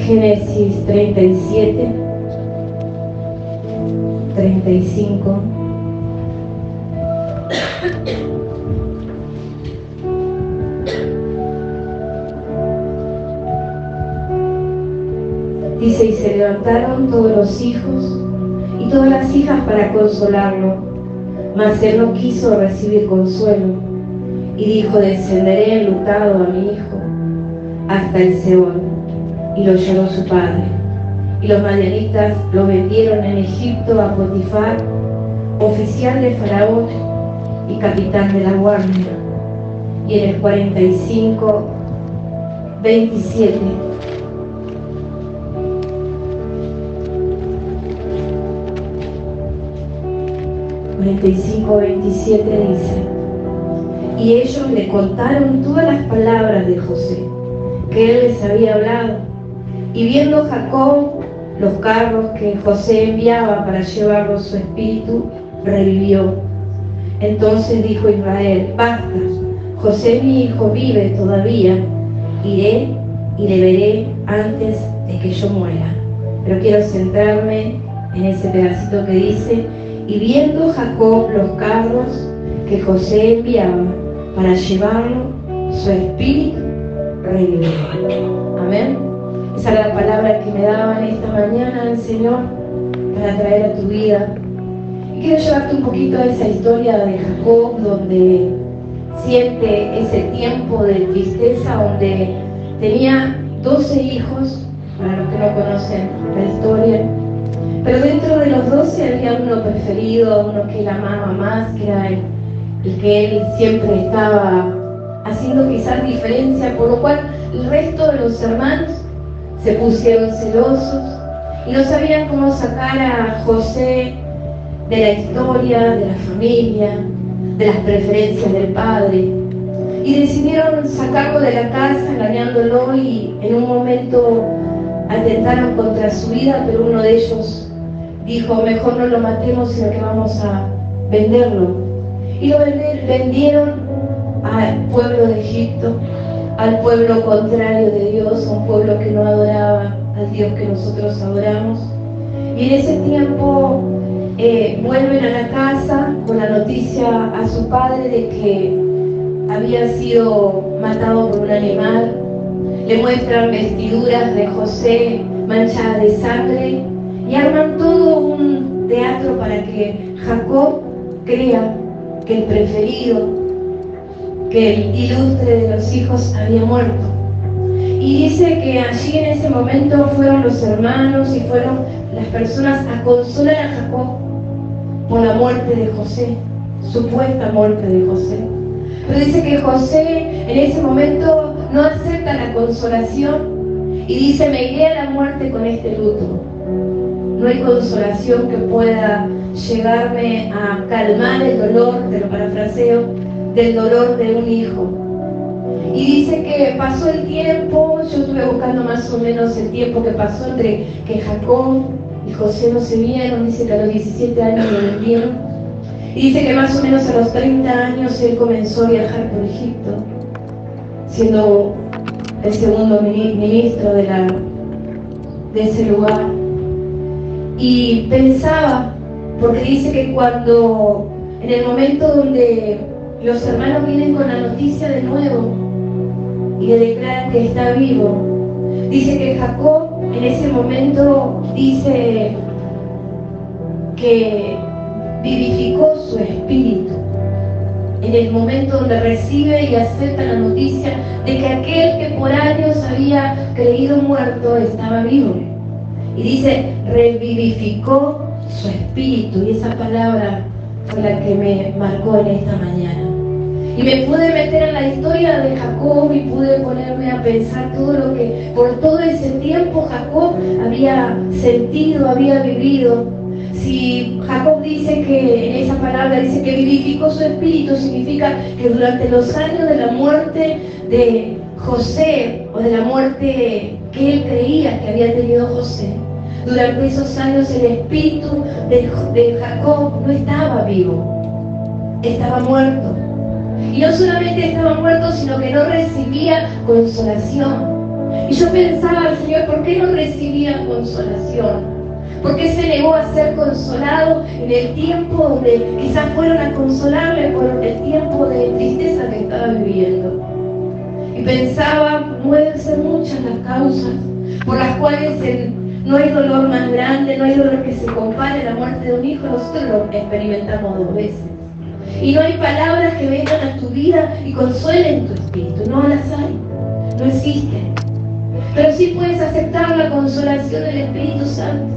Génesis 37, 35. Dice, y se levantaron todos los hijos y todas las hijas para consolarlo, mas él no quiso recibir consuelo, y dijo, descenderé enlutado a mi hijo hasta el Seol. Y lo lloró su padre. Y los madianitas lo vendieron en Egipto a Potifar, oficial de Faraón y capitán de la guardia. Y en el 45, 27. Dice, y ellos le contaron todas las palabras de José, que él les había hablado. Y viendo Jacob los carros que José enviaba para llevarlo, su espíritu revivió. Entonces dijo Israel, basta, José mi hijo vive todavía, iré y le veré antes de que yo muera. Pero quiero centrarme en ese pedacito que dice, y viendo Jacob los carros que José enviaba para llevarlo, su espíritu revivió. Amén. Esa era la palabra que me daba en esta mañana el Señor para traer a tu vida. Y quiero llevarte un poquito a esa historia de Jacob, donde siente ese tiempo de tristeza, donde tenía 12 hijos, para los que no conocen la historia. Pero dentro de los 12 había uno preferido, uno que él amaba más, que era el que él siempre estaba haciendo quizás diferencia, por lo cual el resto de los hermanos se pusieron celosos y no sabían cómo sacar a José de la historia, de la familia, de las preferencias del padre. Y decidieron sacarlo de la casa, engañándolo, y en un momento atentaron contra su vida, pero uno de ellos dijo, mejor no lo matemos, sino que vamos a venderlo. Y lo vendieron al pueblo de Egipto, al pueblo contrario de Dios, a un pueblo que no adoraba al Dios que nosotros adoramos. Y en ese tiempo vuelven a la casa con la noticia a su padre de que había sido matado por un animal. Le muestran vestiduras de José manchadas de sangre y arman todo un teatro para que Jacob crea que el preferido, que el ilustre de los hijos había muerto. Y dice que allí en ese momento fueron los hermanos y fueron las personas a consolar a Jacob por la muerte de José, supuesta muerte de José. Pero dice que José en ese momento no acepta la consolación y dice, me iré a la muerte con este luto. No hay consolación que pueda llegarme a calmar el dolor, te lo parafraseo, del dolor de un hijo. Y dice que pasó el tiempo, yo estuve buscando más o menos el tiempo que pasó entre que Jacob y José no se vieron. Dice que a los 17 años lo vendieron, y dice que más o menos a los 30 años él comenzó a viajar por Egipto, siendo el segundo ministro de ese lugar. Y pensaba, porque dice que cuando en el momento donde los hermanos vienen con la noticia de nuevo y le declaran que está vivo, dice que Jacob en ese momento dice que vivificó su espíritu en el momento donde recibe y acepta la noticia de que aquel que por años había creído muerto estaba vivo. Y dice, revivificó su espíritu, y esa palabra fue la que me marcó en esta mañana. Y me pude meter en la historia de Jacob y pude ponerme a pensar todo lo que por todo ese tiempo Jacob había sentido, había vivido. Si Jacob dice que en esa palabra dice que vivificó su espíritu, significa que durante los años de la muerte de José, o de la muerte que él creía que había tenido José, durante esos años el espíritu de Jacob no estaba vivo, estaba muerto. Y no solamente estaba muerto, sino que no recibía consolación. Y yo pensaba, Señor, ¿por qué no recibía consolación? ¿Por qué se negó a ser consolado en el tiempo donde quizás fueron a consolarle por el tiempo de tristeza que estaba viviendo? Y pensaba, pueden ser muchas las causas por las cuales no hay dolor más grande, no hay dolor que se compare a la muerte de un hijo. Nosotros lo experimentamos 2 veces. Y no hay palabras que vengan a tu vida y consuelen tu espíritu. No las hay, no existen. Pero sí puedes aceptar la consolación del Espíritu Santo.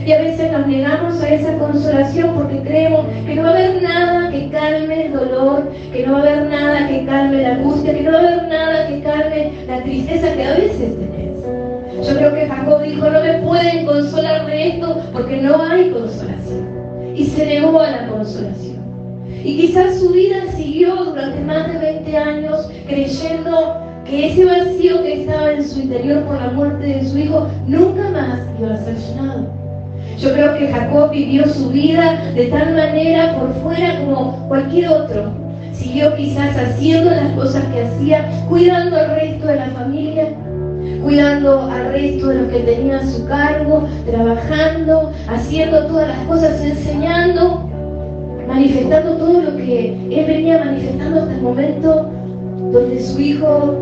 Y a veces nos negamos a esa consolación porque creemos que no va a haber nada que calme el dolor, que no va a haber nada que calme la angustia, que no va a haber nada que calme la tristeza que a veces tenés. Yo creo que Jacob dijo, no me pueden consolar de esto porque no hay consolación. Y se negó a la consolación. Y quizás su vida siguió durante más de 20 años creyendo que ese vacío que estaba en su interior por la muerte de su hijo nunca más iba a ser llenado. Yo creo que Jacob vivió su vida de tal manera por fuera como cualquier otro. Siguió quizás haciendo las cosas que hacía, cuidando al resto de la familia, cuidando al resto de los que tenía a su cargo, trabajando, haciendo todas las cosas, enseñando, manifestando todo lo que él venía manifestando hasta el momento donde su hijo,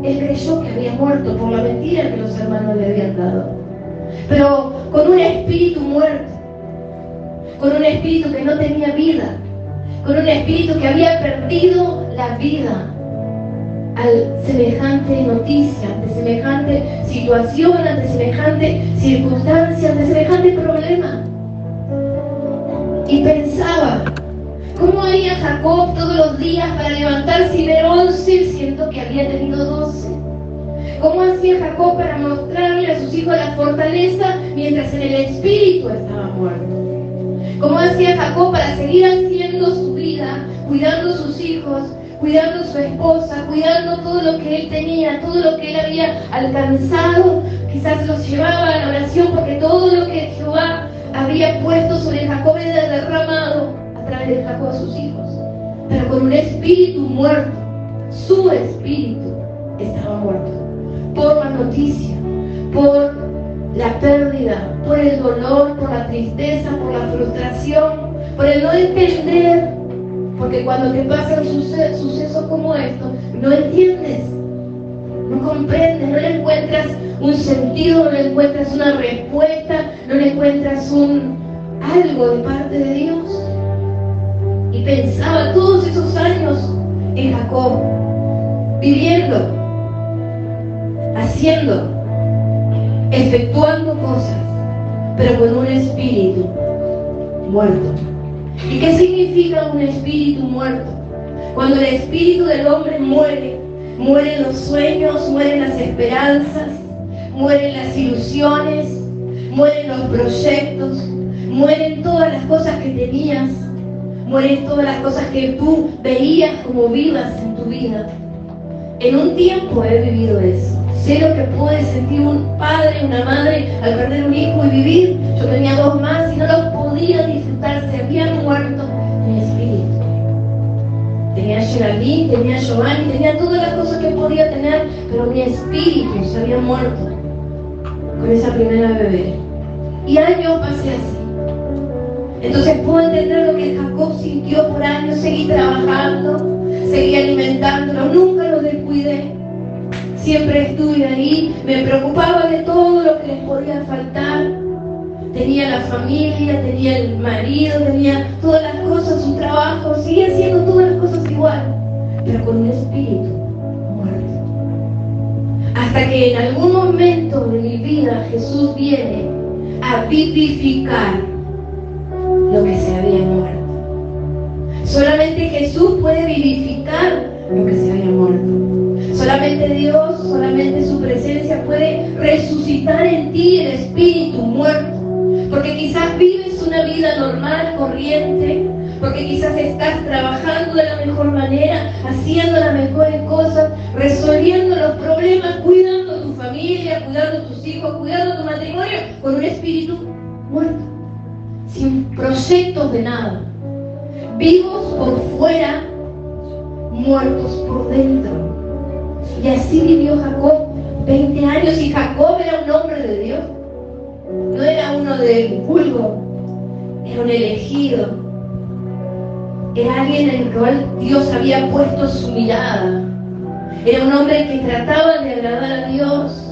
él creyó que había muerto por la mentira que los hermanos le habían dado. Pero con un espíritu muerto, con un espíritu que no tenía vida, con un espíritu que había perdido la vida al semejante noticia, ante semejante situación, ante semejante circunstancia, ante semejante problema. Y pensaba, ¿cómo haría Jacob todos los días para levantarse y ver 11 siendo que había tenido 12? ¿Cómo hacía Jacob para mostrarle a sus hijos la fortaleza mientras en el espíritu estaba muerto? ¿Cómo hacía Jacob para seguir haciendo su vida, cuidando sus hijos, cuidando su esposa, cuidando todo lo que él tenía, todo lo que él había alcanzado? Quizás los llevaba a la oración porque todo lo que Jehová había puesto sobre Jacob era derramado a través de Jacob a sus hijos. Pero con un espíritu muerto, su espíritu estaba muerto. Por la noticia, por la pérdida, por el dolor, por la tristeza, por la frustración, por el no entender, porque cuando te pasan sucesos como estos, no entiendes, no comprendes, no le encuentras un sentido, no le encuentras una respuesta, no le encuentras algo de parte de Dios. Y pensaba todos esos años en Jacob, viviendo, haciendo, efectuando cosas, pero con un espíritu muerto. ¿Y qué significa un espíritu muerto? Cuando el espíritu del hombre muere, mueren los sueños, mueren las esperanzas, mueren las ilusiones, mueren los proyectos, mueren todas las cosas que tenías, mueren todas las cosas que tú veías como vivas en tu vida. En un tiempo he vivido eso. Sé lo que puede sentir un padre, una madre al perder un hijo y vivir. Yo tenía 2 más y no los podía disfrutar, se habían muerto mi espíritu. Tenía a Geraldine, tenía a Giovanni, tenía todas las cosas que podía tener, pero mi espíritu se había muerto con esa primera bebé. Y años pasé así. Entonces puedo entender lo que Jacob sintió por años. Seguí trabajando, seguí alimentándolo, nunca lo descuidé. Siempre estuve ahí, me preocupaba de todo lo que les podía faltar. Tenía la familia, tenía el marido, tenía todas las cosas, su trabajo, seguía haciendo todas las cosas igual, pero con un espíritu muerto. Hasta que en algún momento de mi vida Jesús viene a vivificar lo que se había muerto. Solamente Jesús puede vivificar lo que se había muerto. Solamente Dios, solamente su presencia puede resucitar en ti el espíritu muerto. Porque quizás vives una vida normal, corriente, porque quizás estás trabajando de la mejor manera, haciendo las mejores cosas, resolviendo los problemas, cuidando a tu familia, cuidando a tus hijos, cuidando a tu matrimonio, con un espíritu muerto, sin proyectos de nada, vivos por fuera, muertos por dentro. Y así vivió Jacob 20 años, y Jacob era un hombre de Dios. No era uno del vulgo, era un elegido. Era alguien en el cual Dios había puesto su mirada. Era un hombre que trataba de agradar a Dios.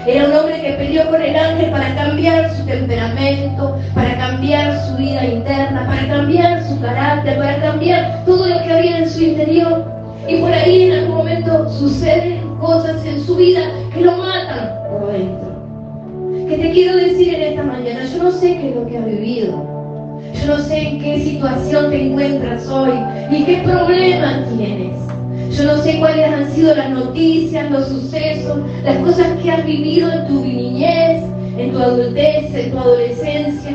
Era un hombre que peleó con el ángel para cambiar su temperamento, para cambiar su vida interna, para cambiar su carácter, para cambiar todo lo que había en su interior. Y por ahí en algún momento suceden cosas en su vida que lo matan por dentro. ¿Qué te quiero decir en esta mañana? Yo no sé qué es lo que has vivido. Yo no sé en qué situación te encuentras hoy, ni qué problema tienes. Yo no sé cuáles han sido las noticias, los sucesos, las cosas que has vivido en tu niñez, en tu adultez, en tu adolescencia.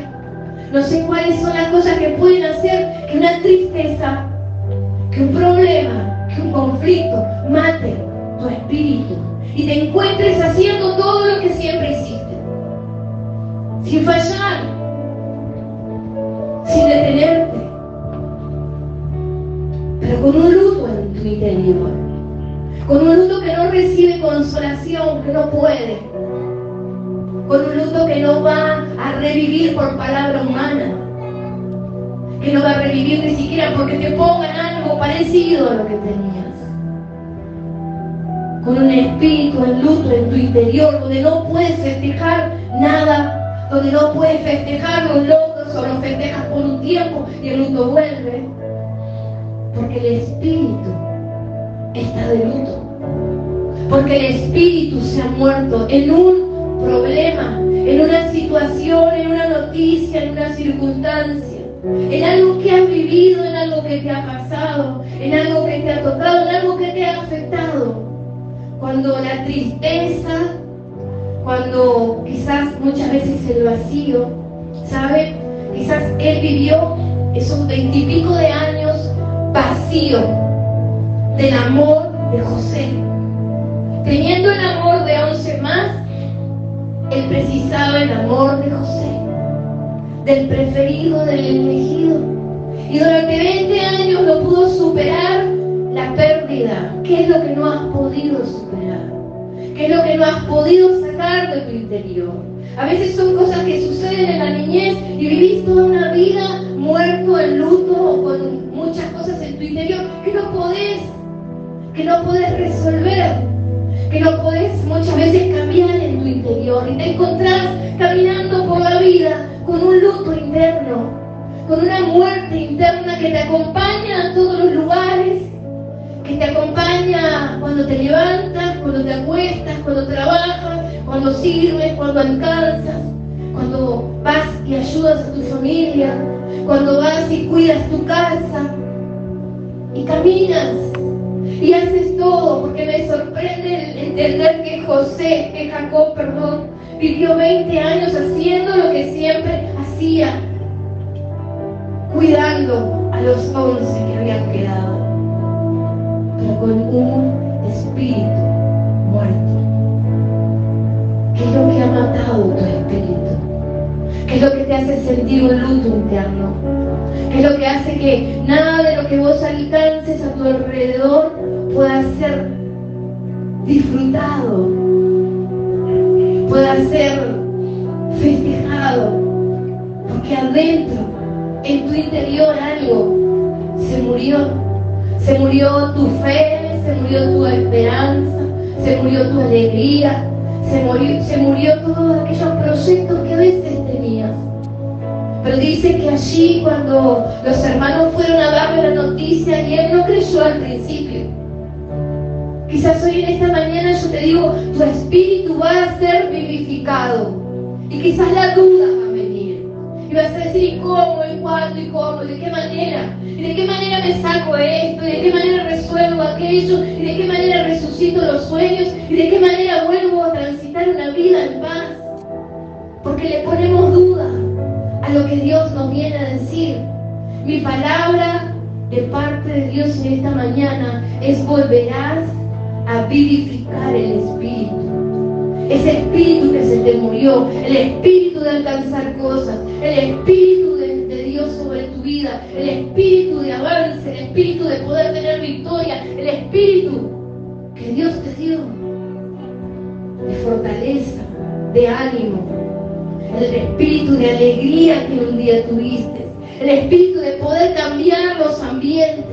No sé cuáles son las cosas que pueden hacer que una tristeza, que un problema, que un conflicto mate tu espíritu y te encuentres haciendo todo lo que siempre hiciste, sin fallar, sin detenerte, pero con un luto en tu interior, con un luto que no recibe consolación, que no puede, con un luto que no va a revivir por palabra humana, que no va a revivir ni siquiera porque te pongan algo parecido a lo que tenías, con un espíritu en luto en tu interior, donde no puedes festejar nada, donde no puedes festejar los logros o los festejas por un tiempo y el luto vuelve, porque el espíritu está de luto, porque el espíritu se ha muerto en un problema, en una situación, en una noticia, en una circunstancia, en algo que has vivido, en algo que te ha pasado, en algo que te ha tocado, en algo que te ha afectado. Cuando la tristeza, cuando quizás muchas veces el vacío, ¿sabe? Quizás él vivió esos 20 y pico de años vacío del amor de José. Teniendo el amor de 11 más, él precisaba el amor de José, del preferido, del elegido. Y durante 20 años no pudo superar la pérdida. ¿Qué es lo que no has podido superar? ¿Qué es lo que no has podido sacar de tu interior? A veces son cosas que suceden en la niñez y vivís toda una vida muerto en luto o con muchas cosas en tu interior que no podés resolver, que no podés muchas veces cambiar en tu interior, y te encontrás caminando por la vida con un luto interno, con una muerte interna que te acompaña a todos los lugares, que te acompaña cuando te levantas, cuando te acuestas, cuando trabajas, cuando sirves, cuando alcanzas, cuando vas y ayudas a tu familia, cuando vas y cuidas tu casa, y caminas y haces todo, porque me sorprende entender que Jacob, vivió 20 años haciendo lo que siempre hacía, cuidando a los 11 que habían quedado, pero con un espíritu muerto. ¿Qué es lo que ha matado tu espíritu? ¿Qué es lo que te hace sentir un luto interno? ¿Qué es lo que hace que nada de lo que vos alcances a tu alrededor pueda ser disfrutado, pueda ser festejado? Porque adentro, en tu interior, algo se murió. Se murió tu fe, se murió tu esperanza, se murió tu alegría, se murió todos aquellos proyectos que a veces tenías. Pero dice que allí, cuando los hermanos fueron a darle la noticia, y él no creyó al principio. Quizás hoy en esta mañana yo te digo, tu espíritu va a ser vivificado, y quizás la duda va a venir, y vas a decir, ¿y cómo? ¿Y cuándo? ¿Y cómo? ¿Y de qué manera? ¿Y de qué manera me saco esto? ¿Y de qué manera resuelvo aquello? ¿Y de qué manera resucito los sueños? ¿Y de qué manera vuelvo a transitar una vida en paz? Porque le ponemos duda a lo que Dios nos viene a decir. Mi palabra de parte de Dios en esta mañana es: volverás a vivificar el espíritu. Ese espíritu que se te murió, el espíritu de alcanzar cosas, el espíritu de Dios sobre tu vida, el espíritu de avance, el espíritu de poder tener victoria, el espíritu que Dios te dio. de fortaleza, de ánimo, el espíritu de alegría que un día tuviste, el espíritu de poder cambiar los ambientes,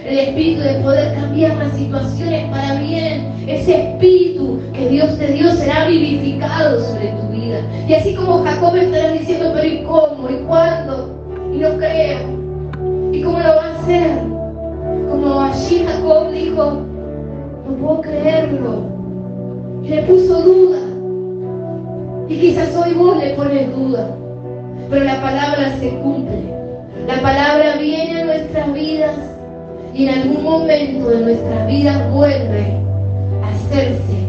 el espíritu de poder cambiar las situaciones para bien. Ese espíritu que Dios te dio será vivificado sobre tu vida. Y así como Jacob estará diciendo, pero ¿y cómo? ¿Y cuándo? Y no creo. ¿Y cómo lo va a hacer? Como allí Jacob dijo, no puedo creerlo. Y le puso duda. Y quizás hoy vos le pones duda. Pero la palabra se cumple. La palabra viene a nuestras vidas y en algún momento de nuestras vidas vuelve a hacerse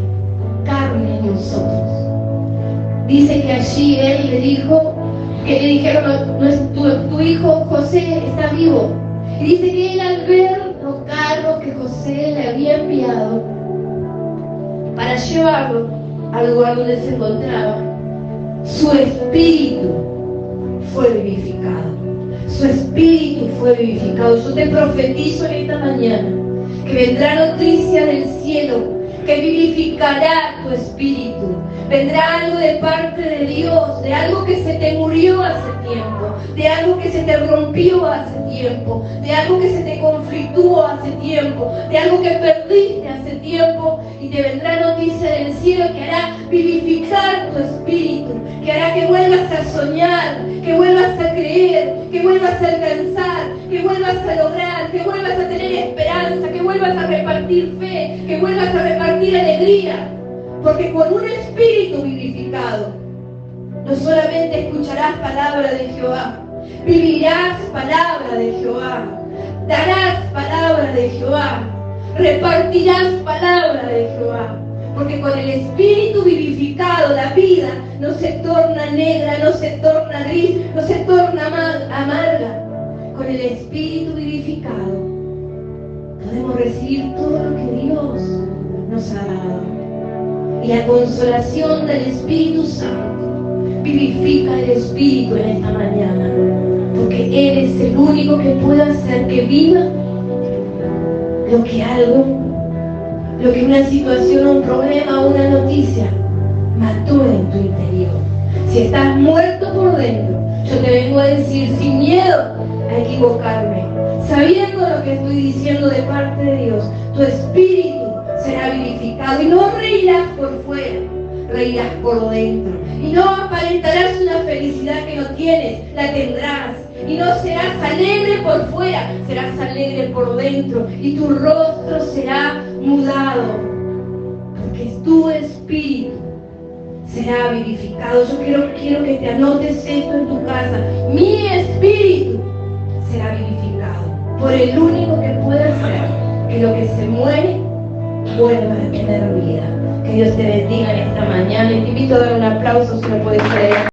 carne en nosotros. Dice que allí él le dijo, que le dijeron, tu hijo José está vivo. Y dice que él al ver los carros que José le había enviado para llevarlo al lugar donde se encontraba, su espíritu fue vivificado. Su espíritu fue vivificado. Yo te profetizo en esta mañana que vendrá noticia del cielo que vivificará tu espíritu. Vendrá algo de parte de Dios, de algo que se te murió hace tiempo, de algo que se te rompió hace tiempo, de algo que se te conflictuó hace tiempo, de algo que perdiste hace tiempo, y te vendrá noticia del cielo que hará vivificar tu espíritu, que hará que vuelvas a soñar, que vuelvas a creer, que vuelvas a alcanzar, que vuelvas a lograr, que vuelvas a tener esperanza, que vuelvas a repartir fe, que vuelvas a repartir alegría. Porque con un espíritu vivificado, no solamente escucharás palabra de Jehová, vivirás palabra de Jehová, darás palabra de Jehová, repartirás palabra de Jehová. Porque con el espíritu vivificado la vida no se torna negra, no se torna gris, no se torna amarga. Con el espíritu vivificado podemos recibir todo lo que Dios nos ha dado. Y la consolación del Espíritu Santo vivifica el Espíritu en esta mañana, porque Él es el único que puede hacer que viva lo que una situación, un problema, una noticia mató en tu interior. Si estás muerto por dentro, yo te vengo a decir sin miedo a equivocarme, sabiendo lo que estoy diciendo de parte de Dios, tu espíritu será vivificado y no reirás por fuera, reirás por dentro. Y no aparentarás una felicidad que no tienes, la tendrás. Y no serás alegre por fuera, serás alegre por dentro. Y tu rostro será mudado, porque tu espíritu será vivificado. Yo quiero que te anotes esto en tu casa. Mi espíritu será vivificado por el único que puede hacer que lo que se muere vuelva a tener vida. Que Dios te bendiga en esta mañana y te invito a dar un aplauso si lo puedes creer.